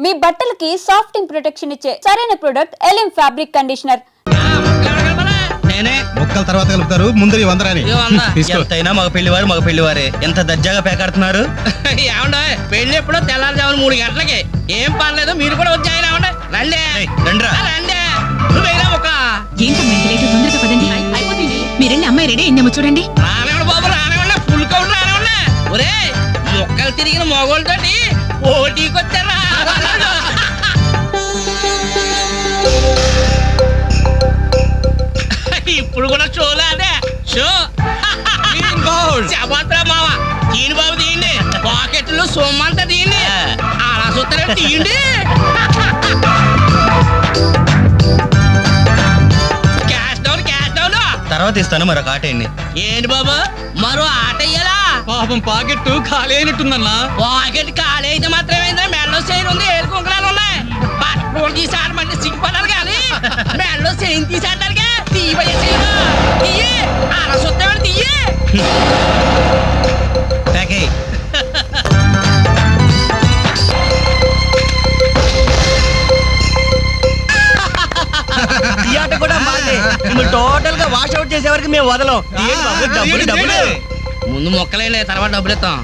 మీ బట్టలకి సాఫ్టింగ్ ప్రొటెక్షన్ ఇచ్చే సరైన ప్రొడక్ట్ ఎలిం ఫ్యాబ్రిక్ కండిషనర్. మొక్కల తర్వాత కలుపుతారు, ముందు 100 రాని ఎంతైనా మగ పెళ్లివారే ఎంత దర్జాగా పేకాడుతున్నారు. ఏమండే పెళ్లి ఎప్పుడో తెల్లారుజామున 3 గంటలకి. ఏం పర్లేదు, మీరు కూడా వచ్చాయి. రండి రండిరా. రండి, నువ్వేనా ఒక ఏంటమ్మా ఇంత లేటు? తొందరగా పదండి, అయిపోతుంది. మీరెళ్ళి అమ్మాయి రెడీ అయిందేమో చూడండి. రానివ్వండి బాబు, రానివ్వండి. ఫుల్ కౌంట్ రానివ్వండి. ఒరే, మొక్కలు తిరిగిన మొగోళ్ళతోటి పోటీకి వచ్చారా? ఇప్పుడు కూడా షోలానే షో. చెప్పత్రా మావ, తీయండి బాబు, తీయండి. పాకెట్లో సొమ్మంతా తీయండి. అలా చూస్తారే, తీయండి. Cash down, cash down. తర్వాత ఇస్తాను, మరొక ఆట ఏంటి? ఏంటి బాబు, మరో ఆట అయ్యాలా? పాపం పాకెట్ ఖాళీ అయినట్టుందన్నా. పాకెట్ ఖాళీ అయితే మాత్రమేంద్రా, మెడలో చైన్ ఉంది, ఏడు కుంకలాలు ఉన్నాయి. పట్టుకోండి తీసాడమంటే సిగ్గుపడాలి కానీ మెడలో చైన్ తీసాడగా తీయబడి తీయ అలా చూస్తామని తీయ. ప్యాకే ఈ ఆట కూడా మాదే. టోటల్ గా వాష్ అవుట్ చేసే వరకు మేము వదలం. డబ్బులు ముందు మొక్కలైనా తర్వాత డబ్బులు ఇస్తాం.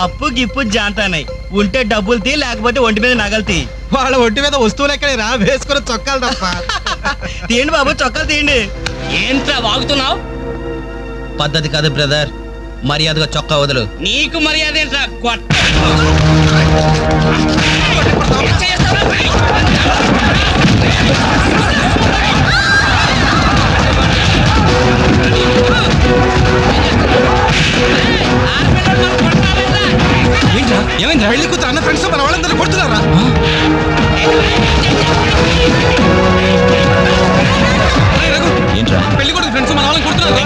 అప్పు గిప్పు జాంతానాయి. ఉంటే డబ్బులు తీ, లేకపోతే ఒంటి మీద నగలు తీ. వాళ్ళ ఒంటి మీద వస్తువులు ఎక్కడైనా వేసుకుని చొక్కాలు తప్ప. తీయండి బాబు, చొక్కాలు తీయండి. ఏంట్రా వాగుతున్నావు? పద్ధతి కాదు బ్రదర్, మర్యాదగా చొక్కా వదులు. నీకు మర్యాద ఏంట్రా? ఏమైంది? పెళ్లి కూతురు అన్న ఫ్రెండ్స్ మన వాళ్ళందరూ కొడుతున్నారా? ఏంట్రా? పెళ్లి కొడుకు ఫ్రెండ్స్ మన వాళ్ళని కొడుతున్నారా?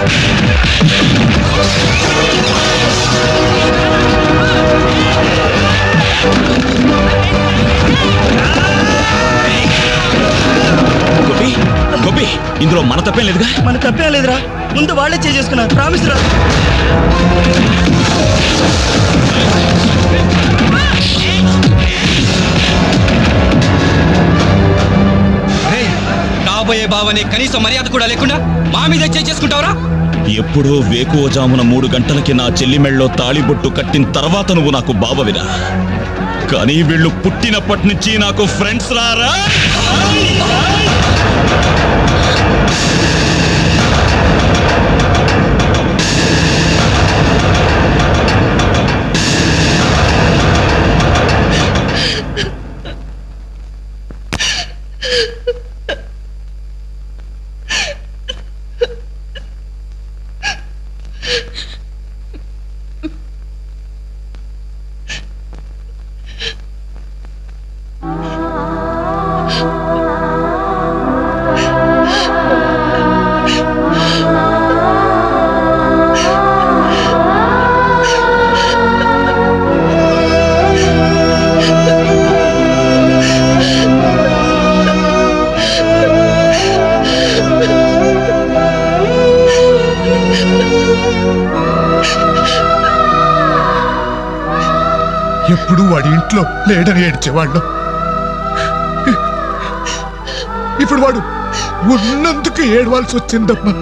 గోపి, ఇందులో మన తప్పేం లేదుగా? మన తప్పేం లేదురా, ముందు వాళ్ళే చేసుకున్నా. ప్రామిస్ రా. కాబోయే బావని కనీసం మర్యాద కూడా లేకుండా మా మీద చేసుకుంటావురా? ఎప్పుడో వేకువజామున 3 గంటలకి నా చెల్లి మెళ్ళలో తాళిబొట్టు కట్టిన తర్వాత నువ్వు నాకు బావవిరా. కానీ వీళ్ళు పుట్టినప్పటి నుంచి నాకు ఫ్రెండ్స్ రారా. ఎప్పుడు వాడి ఇంట్లో లేడని ఏడ్చేవాళ్ళు. ఇప్పుడు వాడు ఉన్నందుకు ఏడవాల్సి వచ్చిందమ్మా.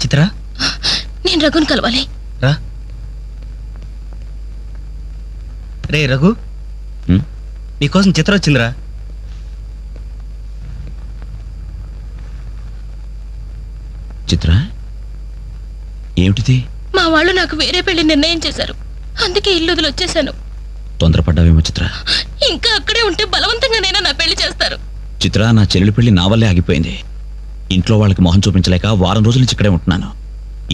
చిత్రా, నేను రఘుని కలవాలి. రా. రే రఘు, నీకోసం చిత్ర వచ్చిందిరా. చిత్ర, ఏమిటిది? మా వాళ్ళు నాకు వేరే పెళ్లి నిర్ణయం చేశారు, అందుకే ఇల్లు వదిలి వచ్చేసాను. తొందరపడ్డావేమో చిత్ర. ఇంకా అక్కడే ఉంటే బలవంతంగానైనా నా పెళ్లి చేస్తారు. చిత్ర, నా చెల్లెలి పెళ్లి నా వల్లే ఆగిపోయింది. ఇంట్లో వాళ్ళకి మొహం చూపించలేక వారం రోజుల నుంచి ఇక్కడే ఉంటున్నాను.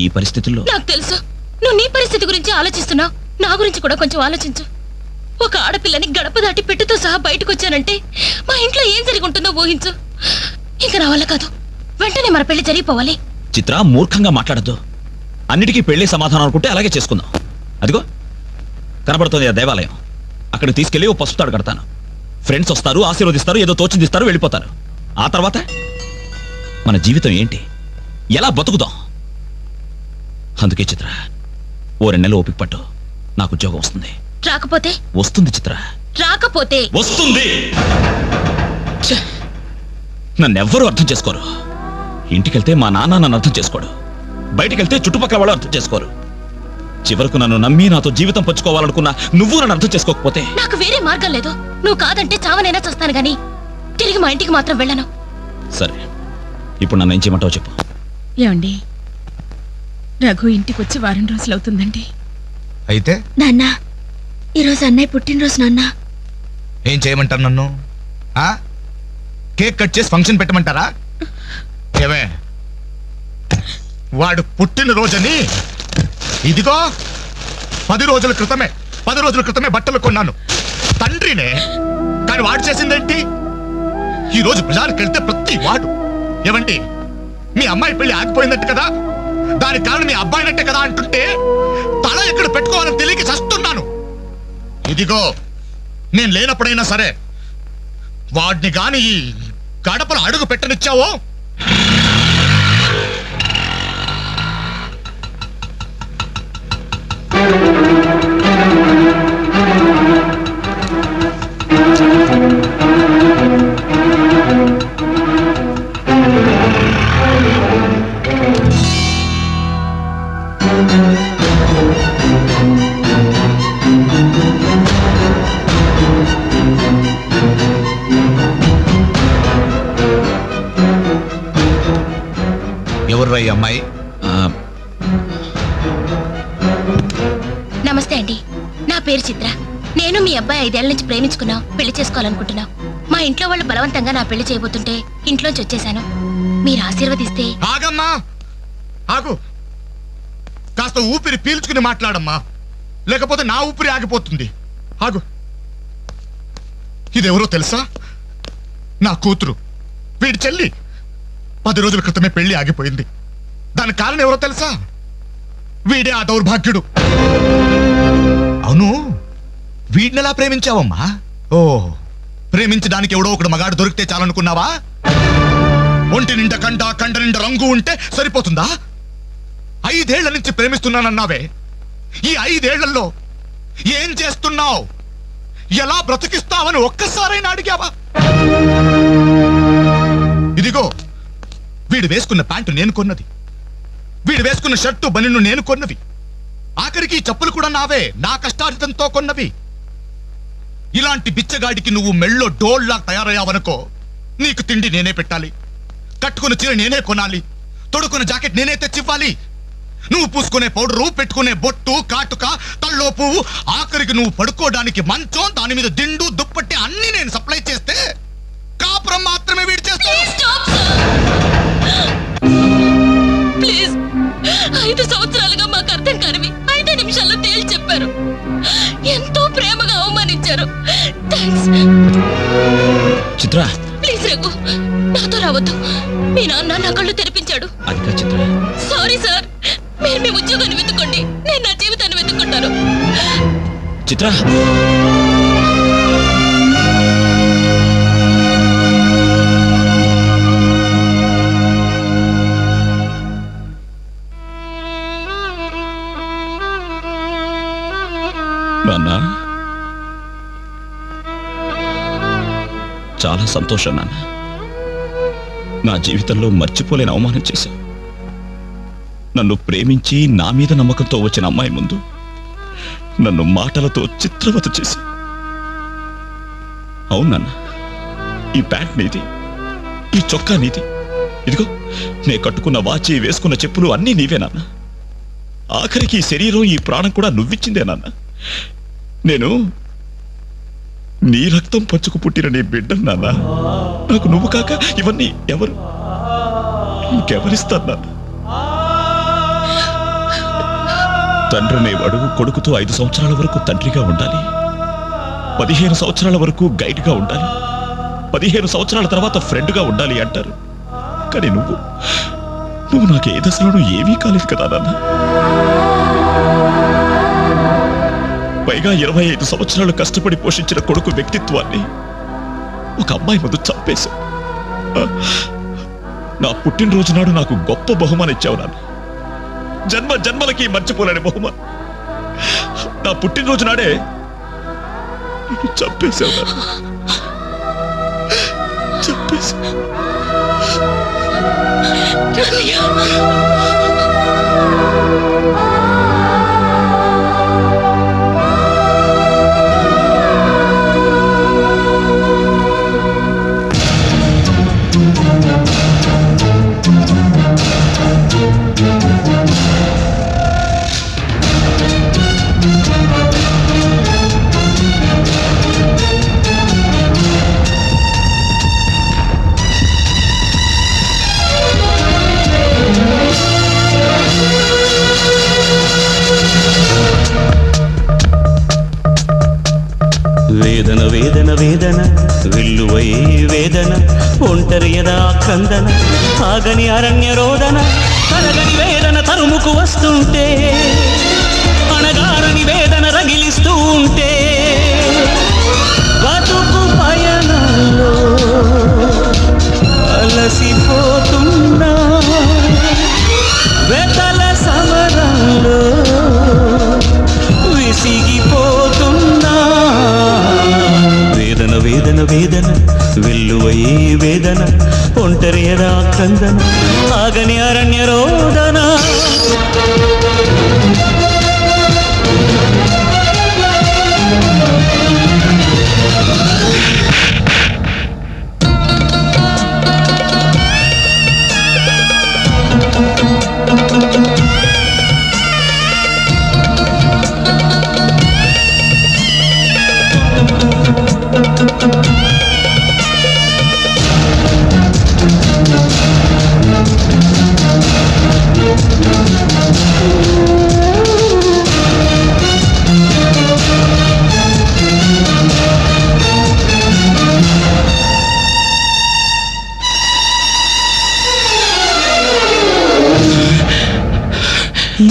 ఈ పరిస్థితుల్లో నాకు తెలుసు నువ్వు నీ పరిస్థితి గురించి ఆలోచిస్తున్నావు. నా గురించి కూడా కొంచెం ఆలోచించు. ఒక ఆడపిల్లని గడప దాటి పెట్టుతో సహా బయటకు వచ్చానంటే మా ఇంట్లో ఏం జరిగి ఉంటుందో ఊహించు. ఇంకా నా వల్ల కాదు. వెంటనే మన పెళ్లి జరిగిపోవాలి. చిత్ర, మూర్ఖంగా మాట్లాడద్దు. అన్నిటికీ పెళ్లి సమాధానం అనుకుంటే అలాగే చేసుకుందాం. అదిగో కనబడుతుంది ఆ దేవాలయం. అక్కడికి తీసుకెళ్లి ఓ పసుపు తాడు కడతాను. ఫ్రెండ్స్ వస్తారు, ఆశీర్వదిస్తారు, ఏదో తోచిందిస్తారు, వెళ్ళిపోతారు. ఆ తర్వాత మన జీవితం ఏంటి, ఎలా బతుకుదాం? అందుకే చిత్ర, ఓ 2 నెలలు ఓపిక పట్టు. నాకు ఉద్యోగం వస్తుంది. రాకపోతే? వస్తుంది చిత్ర, రాకపోతే వస్తుంది. ఛే! నన్నెవ్వరూ అర్థం చేసుకోరు. ఇంటికెళ్తే మా నాన్న నన్ను అర్థం చేసుకోడు. బయటికెళ్తే చుట్టుపక్కల వాళ్ళు అర్థం చేసుకోరు. చివరకు నన్ను నమ్మి నాతో జీవితం పంచుకోవాలనుకున్నా నువ్వు నన్ను అర్థం చేసుకోకపోతే నాకు వేరే మార్గం లేదు. నువ్వు కాదంటే చావనైనా చస్తాను గాని తిరిగి మా ఇంటికి మాత్రం వెళ్ళను. సరే, ఇప్పుడు నన్ను ఏం చేయమంటావు చెప్పు. ఏమండి, రఘు ఇంటికి వచ్చి వారం రోజులు అవుతుందండి. అయితే నాన్న, ఈరోజు అన్నయ్య పుట్టినరోజు నాన్న. ఏం చేయమంటారు నన్ను? కేక్ కట్ చేసి ఫంక్షన్ పెట్టమంటారా? ఏమే, వాడు పుట్టినరోజని ఇదిగో 10 రోజుల క్రితమే బట్టలు కొన్నాను. తండ్రినే, కానీ వాడు చేసిందేంటి? ఈ రోజు బజార్కి వెళ్తే ప్రతి వాడు ఏమండి మీ అమ్మాయి పెళ్లి ఆగిపోయిందట్టు కదా, దానికి కారణం మీ అబ్బాయినట్టే కదా అంటుంటే తల ఎక్కడ పెట్టుకోవాలని తెలియక చస్తున్నాను. ఇదిగో నేను లేనప్పుడైనా సరే వాడిని గాని ఈ గడపలు అడుగు పెట్టనిచ్చావో ఎవర్రా ఈ అమ్మాయి? నమస్తే అండి, నా పేరు చిత్ర. నేను మీ అబ్బాయి 5 ఏళ్ల నుంచి ప్రేమించుకున్నాం, పెళ్లి చేసుకోవాలనుకుంటున్నాం. మా ఇంట్లో వాళ్ళు బలవంతంగా నా పెళ్లి చేయబోతుంటే ఇంట్లోంచి వచ్చేసాను. మీరు ఆశీర్వదిస్తే. ఆగమ్మా, ఆగు. కాస్త ఊపిరి పీల్చుకుని మాట్లాడమ్మా, లేకపోతే నా ఊపిరి ఆగిపోతుంది. ఆగు. ఇదెవరో తెలుసా? నా కూతురు, వీడి చెల్లి. 10 రోజుల క్రితమే పెళ్లి ఆగిపోయింది. దానికి కారణం ఎవరో తెలుసా? వీడే ఆ దౌర్భాగ్యుడు. అవును, వీడినెలా ప్రేమించావమ్మా? ఓ, ప్రేమించడానికి ఎవడో ఒకడు మగాడు దొరికితే చాలనుకున్నావా? ఒంటి నిండా కండ నిండా రంగు ఉంటే సరిపోతుందా? 5 ఏళ్ల నుంచి ప్రేమిస్తున్నానన్నావే, ఈ 5 ఏళ్లలో ఏం చేస్తున్నావు? ఎలా బ్రతికిస్తావని ఒక్కసారైనా అడిగావా? ఇదిగో వీడు వేసుకున్న ప్యాంటు నేను కొన్నది, వీడు వేసుకున్న షర్టు బనిను నేను కొన్నవి, ఆఖరికి చెప్పులు కూడా నావే, నా కష్టార్జితంతో కొన్నవి. ఇలాంటి బిచ్చగాడికి నువ్వు మెళ్ళో డోల్లా తయారయ్యావనుకో, నీకు తిండి నేనే పెట్టాలి, కట్టుకున్న చీర నేనే కొనాలి, తొడుకున్న జాకెట్ నేనే తెచ్చివ్వాలి. నువ్వు పూసుకునే పౌడరు, పెట్టుకునే బొట్టు, కాటుక, తల్లో పువ్వు, ఆఖరికి నువ్వు పడుకోవడానికి మంచం, దాని మీద దిండు, దుప్పట్టి అన్ని నేను సప్లై చేస్తే కాపురం మాత్రమే వీడి చేస్తాను. ప్లీజ్, 5 సంవత్సరాలుగా మాకు అర్థం కానివి 5 నిమిషాల్లో తేల్చి చెప్పారు. ఎంతో ప్రేమగా అవమానించారు. థాంక్స్. చిత్ర, ప్లీజ్ రఘు, నాతో రావద్దు. మీ నాన్న నా కళ్ళు తెరిపించాడు. అది కాదు చిత్ర. సారీ సార్, మీరు మీ ఉద్యోగాన్ని వెతుక్కోండి, నేను నా జీవితాన్ని వెతుక్కుంటాను. చిత్ర, నాన్న, చాలా సంతోషం నాన్న. నా జీవితంలో మర్చిపోలేని అవమానం చేశావు. నన్ను ప్రేమించి నా మీద నమ్మకంతో వచ్చిన అమ్మాయి ముందు నన్ను మాటలతో చిత్రవత చేసి. అవునన్నా, ఈ ప్యాంట్ నీది, ఈ చొక్కా నీది, ఇదిగో నే కట్టుకున్న వాచి, వేసుకున్న చెప్పులు అన్నీ నీవే నాన్న. ఆఖరికి ఈ శరీరం, ఈ ప్రాణం కూడా నువ్విచ్చిందే నాన్న. నీ రక్తం పంచుకు పుట్టిన నీ బిడ్డ నాన్న. నాకు నువ్వు కాక ఇవన్నీ ఎవరు ఇంకెవరిస్తారు నాన్న? తండ్రి అనేవాడు కొడుకుతో 5 సంవత్సరాల వరకు తండ్రిగా ఉండాలి, 15 సంవత్సరాల వరకు గైడ్గా ఉండాలి, 15 సంవత్సరాల తర్వాత ఫ్రెండ్గా ఉండాలి అంటారు. కానీ నువ్వు నాకు ఏ దశలోనూ ఏమీ కాలేదు కదా నాన్న. పైగా 25 సంవత్సరాలు కష్టపడి పోషించిన కొడుకు వ్యక్తిత్వాన్ని ఒక అమ్మాయి ముందు చంపేశా. నా పుట్టినరోజు నాడు నాకు గొప్ప బహుమానం ఇచ్చావు నాన్న. జన్మ జన్మలకి మర్చిపోలేని బహుమానం. నా పుట్టినరోజు నాడే నేను చంపేశావు నాన్న. చంపేశా. వేదన వేదన వేదన వెల్లువై వేదన ఒంటరి యదా క్రందన ఆగని అరణ్య రోదన కలగని వేదన తరుముకు వస్తుంటే అణగారని వేదన రగిలిస్తూ ఉంటే బతుకు పయనంలో అలసిపోతున్నా వేతల సమరంలో విసిగిపోతున్నా వేదన వేదన వేదన వెల్లువై వేదన ఒంటరి యదా క్రందన ఆగని అరణ్య రోదన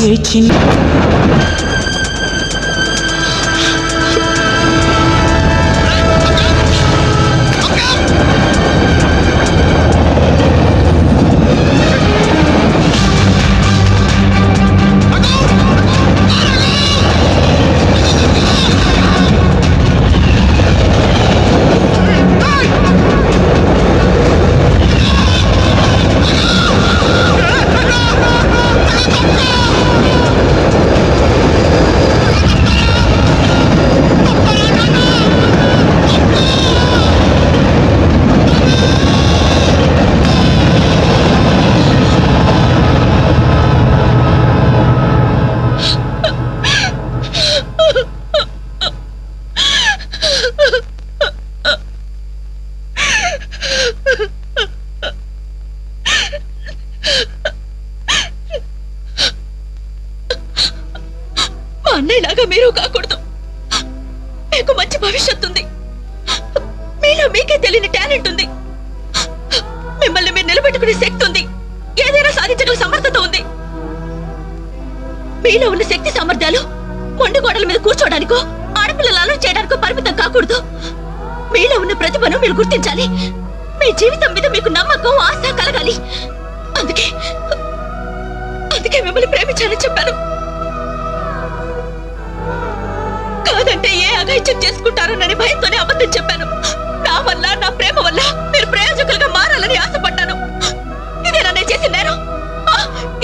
ఏ చిన్న అన్నయ్యలాగా మీరు కాకూడదు. మీకు మంచి భవిష్యత్తు ఉంది. మీలో మీకే తెలియని టాలెంట్ ఉంది. మిమ్మల్ని మీరు నిలబెట్టుకునే శక్తి ఉంది. ఏదైనా సాధించగల సమర్థత ఉంది. మీలో ఉన్న శక్తి సామర్థ్యాలు మొండి గోడల మీద కూర్చోడానికో ఆడపిల్లలు అలవాటు చేయడానికో పరిమితం కాకూడదు. మీలో ఉన్న ప్రతిభను మీరు గుర్తించాలి. మీ జీవితం మీద మీకు నమ్మకం, ఆశ కలగాలి. అందుకే మిమ్మల్ని ప్రేమించాలని చెప్పాను. కాదంటే ఏ అఘాయిత్యం చేసుకుంటారోనని భయంతోనే అబద్ధం చెప్పాను. నా వల్ల, నా ప్రేమ వల్ల మీరు ప్రయోజకులుగా మారాలని ఆశపడ్డాను. ఇదేనా నేను చేసిన నేరం?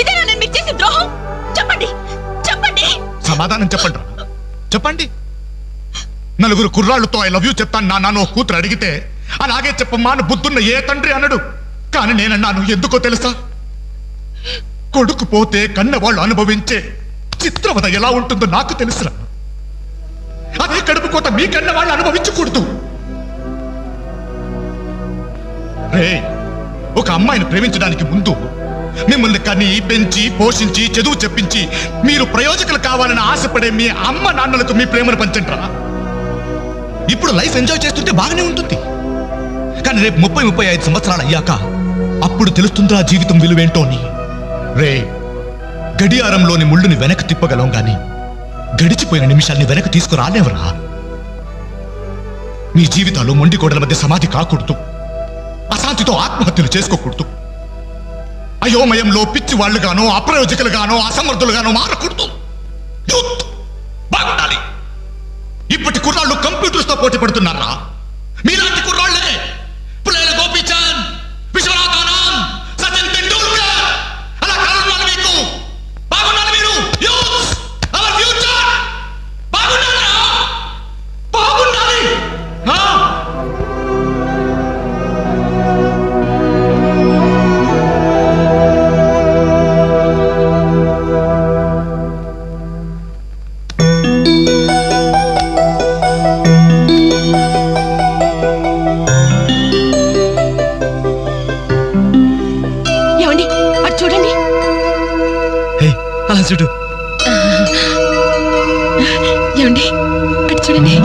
ఇదేనా నేను మీకు చేసిన ద్రోహం? చెప్పండి, చెప్పండి. సమాధానం చెప్పండి. చెప్పండి. నలుగురు కుర్రాళ్ళతో ఐ లవ్ యూ చెప్తాను నాన్న ఓ కూతురు అడిగితే అలాగే చెప్పమ్మా అని బుద్ధున్న ఏ తండ్రి అనడు. కానీ నేనన్నాను. ఎందుకో తెలుసా? కొడుకు పోతే కన్నవాళ్ళు అనుభవించే చిత్రవద ఎలా ఉంటుందో నాకు తెలుసురా. అదే కడుపు కోత మీకన్న వాళ్ళు అనుభవించకూడదు. రే, ఒక అమ్మాయిని ప్రేమించడానికి ముందు మిమ్మల్ని కని పెంచి పోషించి చదువు చెప్పించి మీరు ప్రయోజకులు కావాలని ఆశపడే మీ అమ్మ నాన్నలకు మీ ప్రేమను పంచంట్రా. ఇప్పుడు లైఫ్ ఎంజాయ్ చేస్తుంటే బాగానే ఉంటుంది, కానీ రేపు 30-35 సంవత్సరాలు అయ్యాక అప్పుడు తెలుస్తుందా జీవితం విలువేంటో అని. రే, గడియారంలోని ముళ్ళుని వెనక్కి తిప్పగలం గాని గడిచిపోయిన నిమిషాల్ని వెనక్కి తీసుకురాలేవరా. మీ జీవితాలు మొండి గోడల మధ్య సమాధి కాకూడదు, అశాంతితో ఆత్మహత్యలు చేసుకోకూడదు, అయోమయంలో పిచ్చి వాళ్ళుగానో అప్రయోజకులుగానో అసమర్థులుగానో మారకూడదు. యూత్ బాగుండాలి. ఇప్పటి కుర్రాళ్ళు కంప్యూటర్స్ తో పోటీ పడుతున్నారా? మీలాంటి కుర్రాళ్ళే పుల్లెల గోపీచంద్, విశ్వనాథ్ ఆనంద్, సచిన్ టెండూల్కర్ అలా కారణాలు మీకు. బాగుండాలి మీరు. Youth our future. బాగుండాలి, బాగుండాలి. ఏమండి అటు చూడండి. అలా చూడు. ఏమండి అటు చూడండి.